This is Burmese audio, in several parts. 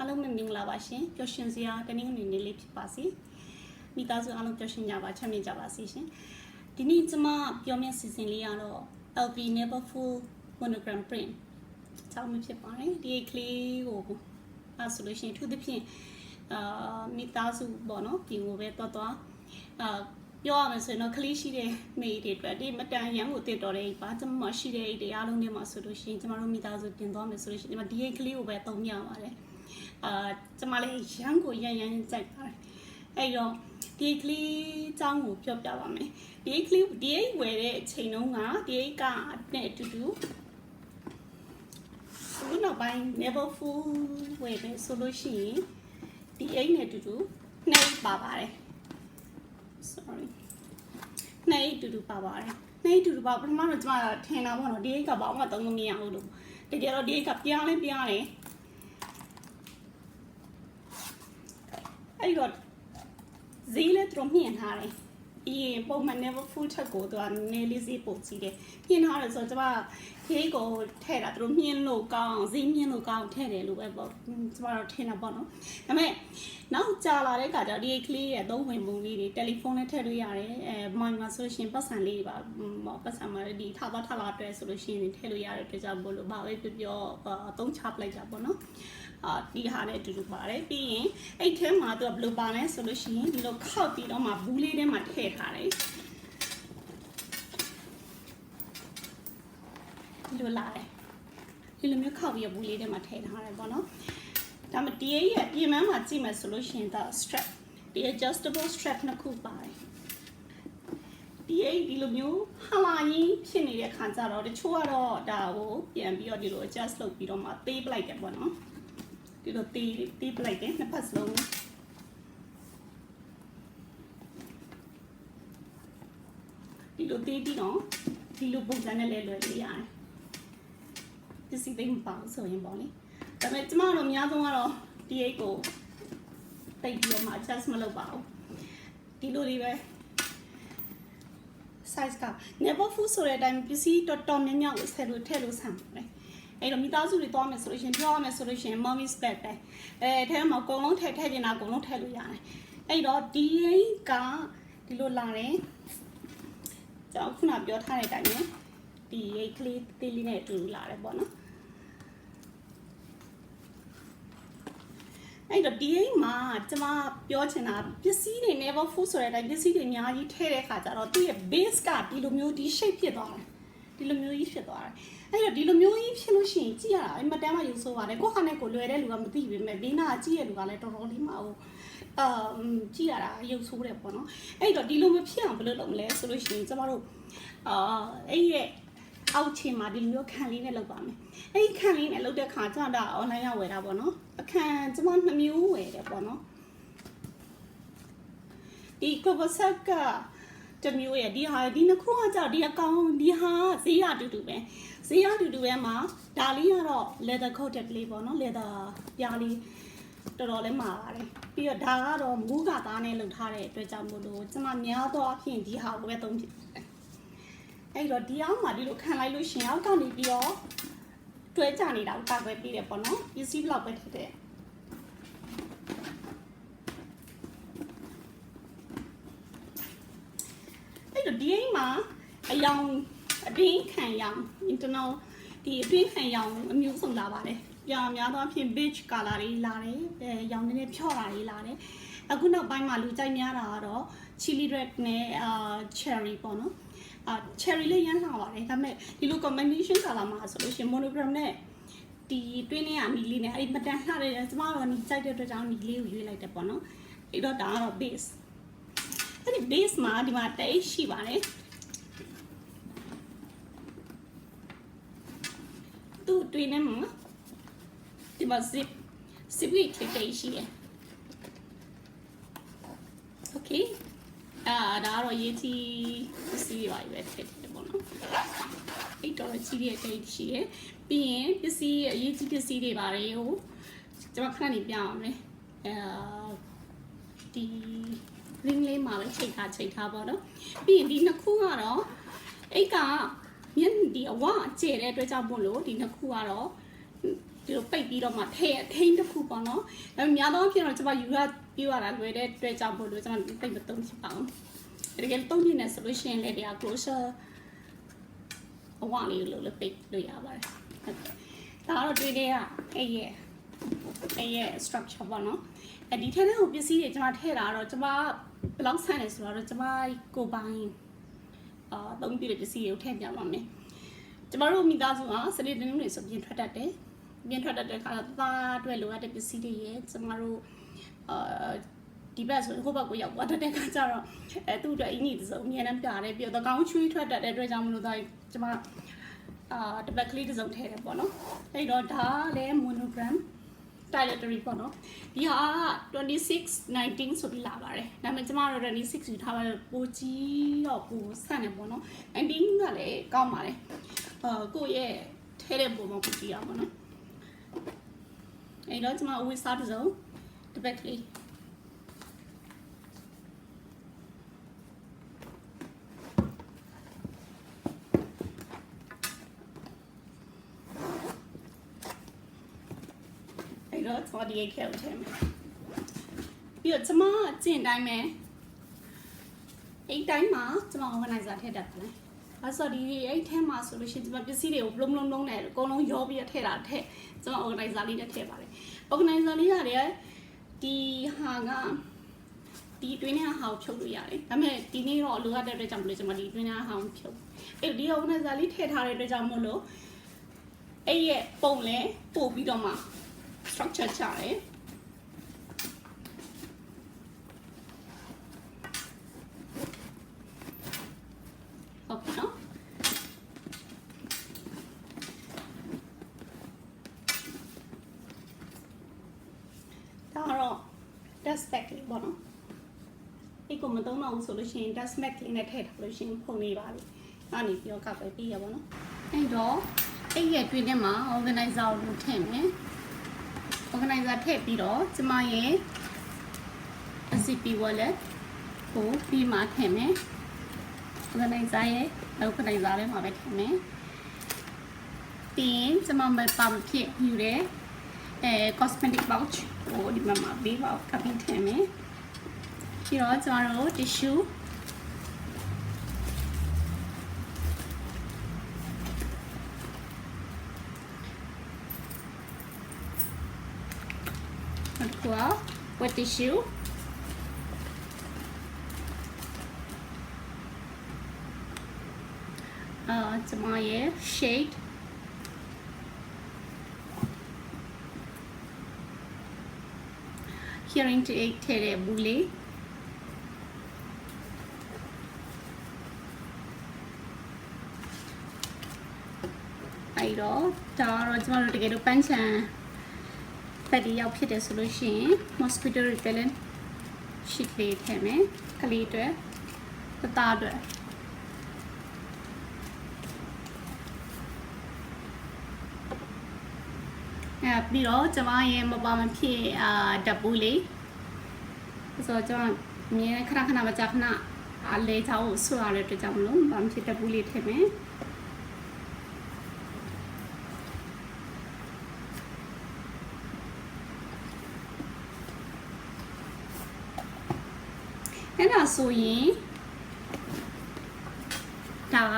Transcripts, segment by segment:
အားလုံးမင်္ဂလာပါရှင်ပျော်ရွှင်စရာတနင်္ဂနွေနေ့လေးဖြစ်ပါစေမိသားစုအားလုံးပျော်ရွှင်ကြပါချမ်းမြေ့ကြပါစေရှင်ဒီနေ့ကျွန်မပြောမယ့်စီစဉ်လေးကတော့ LV Never Full Monogram Print ကြောင်းမဖြစ်ပါတယ်ဒီကလေးကိုအဲ့ဆိုလို့ရှိရင်သူသဖြင့်မိသားစုပေါ့နော်ပြင်ကိုပဲသွားပြောရမယ်ဆိုရင်တော့ကလေးရှိတဲ့မိတွေအတွက်ဒီမတန်ရန်ကိုတည်တော်တဲ့ပါကျွန်မရှိတဲ့အိတ်အားလုံးထဲမှာဆိုလို့ရှိရင်ကျွန်တော်တို့မိသားစုပြင်သွားမယ်ဆိုလို့ရှိရင်ဒီမှာဒီကလေးကိုပဲသုံးရပါတယ်ကျွန်မလည်းရန်ကိုရန်ကြိုက်ပါတယ်အဲ့တော့ဒီကလေးအကြောင်းကိုပြောပြပါမယ်ဒီကလေးဒီအိတ်ဝယ်တဲ့အချိန်တုန်းကဒီအိတ်ကနဲ့အတူတူခုနောက်ပိုင်း Never Full ဝယ်တယ်ဆိုလို့ရှိရင်ဒီအိတ်နဲ့အတူတူနှိပ်ပါပါတယ် sorry နှိပ်အတူတူပါပါတယ်နှိပ်အတူတူပါပထမတော့ကျွန်မထင်တာပေါ့နော်ဒီအိတ်ကဘာမှသုံးလို့မရဘူးလို့တကယ်တော့ဒီအိတ်ကပြားတယ်အဲ့တော့ဈေးလည်းသူတို့မြင်ထားတယ်ဒီပုံမှန် Never Full ချက်ကိုသူကနည်းလေးဈေးပို့ကြည့်တယ်မြင်ထားတယ်ဆိုတော့ကျွန်မခေးကိုထဲတာသူတို့မြင်လို့ကောင်းဈေးမြင်လို့ကောင်းထဲတယ်လို့ပဲပေါ့ကျွန်မတို့ထင်တာပေါ့နော်ဒါပေမဲ့နောက်ကြာလာတဲ့အခါကျတော့ဒီကလေးရဲ့သုံးဝင်ပုံလေးတွေတယ်လီဖုန်းနဲ့ထည့်လို့ရတယ်မိုင်းမှာဆိုရှင်ပတ်စံလေးပါပတ်စံမှာဒီထားလာအတွက်ဆိုလို့ရှိရင်ထည့်လို့ရတဲ့အတွက်ကြောင့်ဘလို့ဘာပဲပြောအသုံးချပလိုက်တာပေါ့နော်ဒီဟာနဲ့အတူတူပါတယ်ပြီးရင်အဲ့ထဲမှာသူကဘယ်လိုပါလဲဆိုလို့ရှိရင်ဒီလိုခောက်ပြီးတော့မှဘူးလေးထဲမှာထည့်ထားတယ်ဒီလိုလာတယ်ဒီလိုမျိုးခောက်ပြီးဘူးလေးထဲမှာထည့်ထားတယ်ပေါ့နော်ဒါမှဒီရဲ့ပြင်ပန်းမှာကြည့်မယ်ဆိုလို့ရှိရင်ဒါ strap ဒီ adjustable strap နှစ်ခုပါတယ်ဒီလိုမျိုးဟာလာရင်ဖြစ်နေတဲ့ခါကျတော့တချို့ကတော့ဒါကိုပြန်ပြီးတော့ဒီလို adjust လုပ်ပြီးတော့မှသေးပလိုက်တယ်ပေါ့နော်ဒီလိုတေးပလိုက်တယ်နှစ်ဖက်စလုံးဒီလိုတေးပြီးတော့ဒီလိုပုံစံနဲ့လဲလွယ်လေးရတယ်ဒီစီသိမ့်မပေါ့ဆိုရင်ပေါ့လေဒါပေမဲ့ကျမတို့အများဆုံးကတော့ဒီအိတ်ကိုတိတ်ပြီးတော့မှ adjust မလုပ်ပါဘူးဒီလိုလေးပဲ size က Never Full ဆိုတဲ့အတိုင်းပစ္စည်းတော်များများကိုထည့်လို့ဆန်ပါတယ်အဲ့တော့မိသားစုတွေသွားမယ်ဆိုလို့ရှင်ပြောရမယ်ဆိုလို့ရှင် mommy's bag ပဲထဲမှာအကုန်လုံးထည့်ချင်တာအကုန်လုံးထည့်လို့ရတယ်အဲ့တော့ဒီကဒီလိုလာတယ်ကျွန်တော်ခုနပြောထားတဲ့အတိုင်းပဲဒီရိတ်ကလေးတေးလေးနဲ့အတူလာတယ်ပေါ့နော်အဲ့တော့ဒီအိမ်မှာကျွန်မပြောချင်တာပစ္စည်းတွေ Never Full ဆိုတဲ့အတိုင်းပစ္စည်းတွေအများကြီးထည့်တဲ့ခါကျတော့သူ့ရဲ့ base ကဒီလိုမျိုးဒီ shape ဖြစ်သွားတယ်ဒီလိုမျိုးကြီးဖြစ်သွားတယ်အဲ့တော့ဒီလိုမျိုးကြီးဖြစ်လို့ရှိရင်ကြည့်ရတာအမတန်းမှယူဆိုးပါတယ်ကိုယ့်ဟာနဲ့ကိုလွယ်တဲ့လူကမသိပေမဲ့ဘေးနာကြည့်ရလူကလည်းတော်တော်လေးမဟုတ်ကြည့်ရတာရုပ်ဆိုးတယ်ပေါ့နော်အဲ့တော့ဒီလိုမဖြစ်အောင်ဘယ်လိုလုပ်မလဲဆိုလို့ရှိရင်ကျမတို့အဲ့ရဲ့အောက်ချင်မှာဒီလိုမျိုးခံလေးနဲ့လုပ်ပါမယ်အဲ့ဒီခံလေးနဲ့လုပ်တဲ့ခါကျတော့ online ရောက်ဝယ်တာပေါ့နော်အခန်းကျမ2မျိုးဝယ်တယ်ပေါ့နော်ဒီ cover set ကတမျိုးရဲ့ဒီနှစ်ခုကကြောက်ဒီအကောင်ဒီဟာဈေးရတူတူပဲမှာဒါလေးကတော့ leather coated လေးပေါ့နော် leather ပြားလေးတော်တော်လေးမှာပါတယ်ပြီးတော့ဒါကတော့မူးကသားနဲ့လုပ်ထားတဲ့အတွက်ကြောင့်မို့လို့ကျွန်မများတော့အဖြစ်ဒီဟာကိုပဲသုံးဖြစ်တယ်အဲ့တော့ဒီအောင်မှာဒီလိုခံလိုက်လို့ရှင်အောက်ကနေပြီးတော့တွဲကြနေတာကိုကာကွယ်ပေးတယ်ပေါ့နော်ပစ္စည်းဘလောက်ပဲထည့်တဲ့အဲ့တော့ဒီအိမ်မှာအယောင်အတွင်းခံရောင် internal ဒီအတွင်းခံရောင်အမျိုးစုံလာပါတယ်ပြောင်များသောအဖြစ် beige color တွေလာတယ်ရောင်နည်းနည်းဖြော့တာတွေလာတယ်အခုနောက်ပိုင်းမှာလူကြိုက်များတာကတော့ chili red နဲ့ cherry ပေါ့နော်cherry လေးရမ်းလာပါတယ်ဒါပေမဲ့ဒီလို combination color မှာဆိုလို့ရှိရင် monogram နဲ့ဒီတွင်းထဲကနီလေးနဲ့အဲ့ဒီမတန်လှတဲ့ကျမတို့နီကြိုက်တဲ့အတွက်ကြောင့်နီလေးကိုရွေးလိုက်တယ်ပေါ့နော်အဲ့တော့ဒါကတော့ base အဲ့ဒီ base မှာဒီမှာတိတ်ရှိပါတယ်သူ့တွင်းထဲမှာဒီမှာ zip လေးထိတိတ်ရှိတယ် okay ဒါကတော့ရေးကြီးစီးပါပဲဖြစ်တယ်ပေါ့နော်အဲ့တော့ကြီးရဲ့တိတ်ရှိတယ်ပြီးရင်ပစ္စည်းအရေးကြီးပစ္စည်းတွေပါတယ်ဟိုကျွန်တော်ခဏနေပြအောင်မယ်ဒီ ring လေးမှာပဲချိန်ထားပေါ့နော်ပြီးရင်ဒီနှစ်ခုကတော့အဲ့ကမျက်ဒီအဝကျဲတဲ့အတွက်ကြောင့်မို့လို့ဒီနှစ်ခုကတော့ ဒီ ဒီလိုပိတ်ပြီးတော့မှထဲအထိန်းတစ်ခုပေါ့နော်ဒါပေမဲ့များသောအားဖြင့်တော့ကျွန်မယူရပြရတာလွယ်တဲ့တွေ့ကြဖို့လို့ကျွန်မပိတ်မသုံးချင်ပါဘူးတကယ်သုံးနေတယ်ဆိုလို့ရှိရင်လည်းတရား closure အဝလေးလို့လည်းပိတ်လို့ရပါတယ်ဒါကတော့တွေ့တဲ့အဲ့ရဲ့ structure ပေါ့နော်ဒီထဲထဲကိုပစ္စည်းတွေကျွန်မထည့်တာတော့ကျွန်မဘယ်လောက်ဆန်းလဲဆိုတော့ကျွန်မကိုပိုင်သုံးပြတဲ့ပစ္စည်းတွေကိုထည့်ပြပါမယ်ကျမတို့မိသားစုကစနေတနင်္ဂနွေဆိုပြင်ထွက်တတ်တယ်ပြင်ထွက်တတ်တဲ့အခါသားအတွက်လိုအပ်တဲ့ပစ္စည်းတွေရဲ့ကျမတို့ဒီဘက်ဆိုဟိုဘက်ကိုရောက်သွားတဲ့အခါကျတော့သူ့အတွက်အင်းကြီးတစ်စုံအမြဲတမ်းပြတယ်ပြီးတော့ကောင်းချွေးထွက်တတ်တဲ့အတွက်ကြောင့်မလို့ကျမတပတ်ကလေးတစ်စုံထည့်တယ်ပေါ့နော်အဲ့တော့ဒါလည်း monogram dietary ပေါ့နော်ဒီဟာ2619ဆိုပြီးလာပါတယ်ဒါပေမဲ့ကျမတို့26ယူထားပါတယ်ပိုကြီးတော့ပိုဆန့်တယ်ပေါ့နော်19ကလည်းကောင်းပါတယ်ကိုယ့်ရဲ့ထဲတဲ့ပုံမှာပိုကြီးရပါတော့အဲ့တော့ကျမအဝတ်စားတစ်စုံတပတ်ကလေးတော့ဆော်ဒီခဲဦးထဲမှာပြီးတော့ကျမကျင့်တိုင်းပဲအဲ့တိုင်းမှာကျမ organizer ထည့်တတ်တယ်။အဲ့ဆိုဒီအဲ့ထဲမှာဆိုလို့ရှိရင်ကျမပစ္စည်းတွေကိုလုံးလုံးနဲ့အကုန်လုံးရောပြီးထည့်တာထည့်ကျမ organizer လေးနဲ့ထည့်ပါတယ်။ organizer လေးရတယ်ဒီဟာကဒီတွင်းနဲ့ဟာကိုဖြုတ်လို့ရတယ်။ဒါပေမဲ့ဒီနေ့တော့လိုအပ်တဲ့အတွက်ကြောင့်မလို့ကျမဒီတွင်းနဲ့ဟာကိုဖြုတ်။အဲ့ဒီ organizer လေးထည့်ထားတဲ့အတွက်ကြောင့်မလို့အဲ့ရဲ့ပုံလဲပို့ပြီးတော့မှ structure ချတယ်ဟုတ်ပြီနော်ဒါတော့ dust bag လေးပေါ့နော်ဒီကိုမသုံးတော့ဘူးဆိုလို့ရှိရင် dust bag လေးနဲ့ထည့်ထားလို့ရှိရင်ဖုံနေပါပြီအဲ့ဒီပြောကပ်ပဲပြီးရပါတော့အဲ့တော့အဲ့ရဲ့တွင်းထဲမှာ organizer ကိုထည့်မယ်organizer ထည့်ပြီးတော့ကျမရဲ့ ZP wallet ကိုပြီးမှထည့်မယ် organizer ရဲ့ organizer ထဲမှာပဲထည့်မယ်ပြီးရင်ကျမမပါမဖြစ်ယူတဲ့cosmetic pouch ကိုဒီမှာပြီးတော့ကပ်ပြီးထည့်မယ်ပြီးတော့ကျမတို့ tissue wet tissueကျမရဲ့ shade hearing to aid ထည့်တဲ့ဘူးလေးအဲ့တော့ဒါတော့ကျမတို့တကယ်လို့ပန်းချံပတ်ဒီရောက်ဖြစ်တယ်ဆိုလို့ရှိရင် mosquito repellent sheet လေးထည့်မယ်ကလေးတွေသားတွေပြီးတော့ကျမရဲ့မပါမဖြစ်ဓာတ်ပူးလေးဆိုတော့ကျမအမြဲခဏခဏမကြာခဏအလဲချောင်းကိုဆွရတဲ့အတွက်ကြောင့်မလို့မပါမဖြစ်ဓာတ်ပူးလေးထည့်မယ်အဲ့ဒါဆိုရင်ဒါက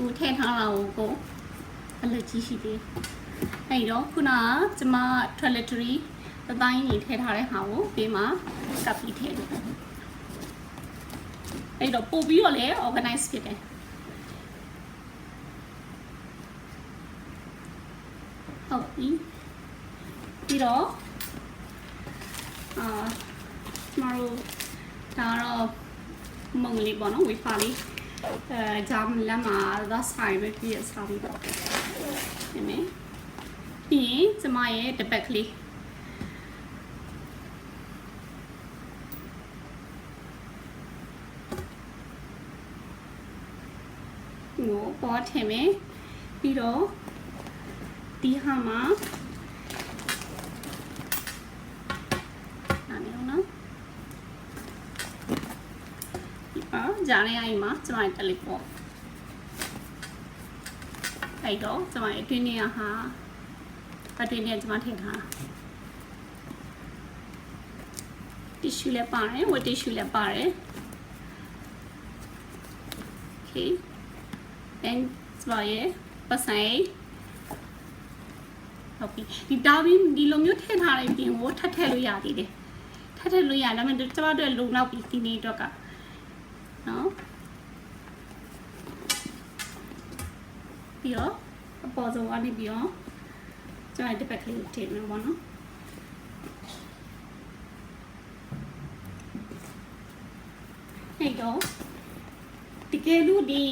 ဦးထည့်ထားတာကိုအလက်ကြီးရှိသေးအဲ့တော့ခုနကကျမ toiletry အတိုင်းကြီးထည့်ထားတဲ့ဟာကိုပေးမှာကပ်ပြီးထည့်လို့အဲ့တော့ပို့ပြီးတော့လည်း organize ဖြစ်တယ်ဟုတ်ပြီပြီးတော့ကျမတို့ဒါတော့မုံလေးပေါ့နော်ဝေဖာလေးဂျမ်လမ်းမှာဒါဆိုင်ပဲပြည့်စားပြီးတော့ဒီနေ့ပြီးရင်ကျမရဲ့တပတ်ကလေးဟိုပေါ်ထည့်မယ်ပြီးတော့ဒီဟာမှာဂျာနေအိမ်မှာကျမတက်လေးပေါ့ အဲ့တော့ကျွန်မအတွင်းနေရဟာအတွင်းနေကျွန်မထည့်ထားတီရှူလည်းပါတယ်ဝတ်တီရှူလည်းပါတယ် okay then ကျွန်မရဲ့ပတ်စံဟုတ်ပြီဒီတားပြီးဒီလိုမျိုးထည့်ထားတဲ့ပြင်ကိုထပ်ထည့်လို့ရသေးတယ်ထပ်ထည့်လို့ရဒါပေမဲ့ကျွန်မတို့လုံလောက်ပြီးဒီနေ့အတွက်ကနော်ပြီးတော့အပေါ်ဆုံးကနေပြီးတော့ကျွန်မဒီဘက်ကလေးထည့်မယ်ပေါ့နော်အဲ့တော့တကယ်လို့ဒီ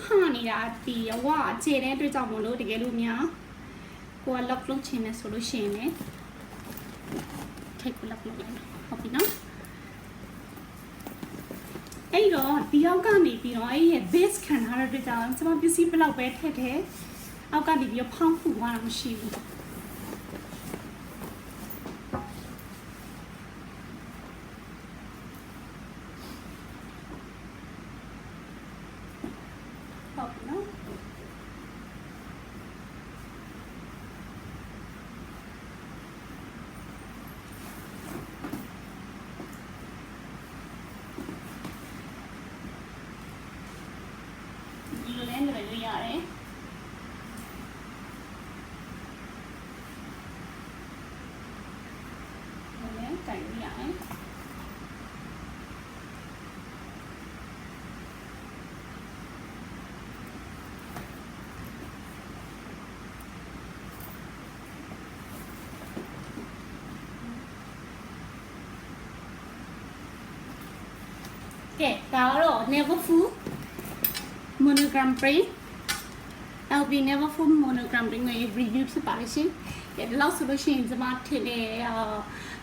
ဟာနေတာဒီဝါခြေတဲ့အတွက်ကြောင့်မလို့တကယ်လို့များကိုက lock လုပ်ချင်တယ်ဆိုလို့ရှိရင်လည်းထိတ်ကို lock လုပ်လိုက်ဟုတ်ပြီနော်အဲ့တော့ဒီအောက်ကနေပြီးတော့အဲ့ရဲ့ base ခံထားတဲ့အတွက်ကြောင့်ကျွန်မပစ္စည်းဘလောက်ပဲထည့်ထည့်အောက်ကနေပြီးတော့ဖောင်းဖူသွားတာမရှိဘူးရတယ်။လည်းကြိုင်ရတယ်။ကဲဒါတော့ never full monogram print LB never full monogram print ကို review ဖြစ်ပါတယ်ရှင်။ဒီလောက်ဆိုလို့ရှိရင်ကျွန်မထင်တယ်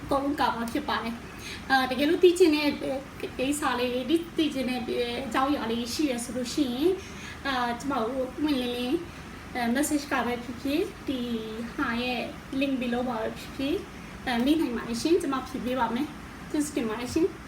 သုံးကပါဖြစ်ပါတယ်။တကယ်လို့သိချင်တဲ့ကိစ္စလေးသိချင်တဲ့အကြောင်းအရာလေးရှိရဆိုလို့ရှိရင်ကျွန်မတို့ဝင်လင်းလင်းmessage ကပဲဖြစ်ဖြစ်ဒီဟာရဲ့ link below ပါပဲဖြစ်ဖြစ်မိနိုင်ပါတယ်ရှင်ကျွန်မဖြည့်ပေးပါမယ်။ကျေးဇူးတင်ပါတယ်ရှင်။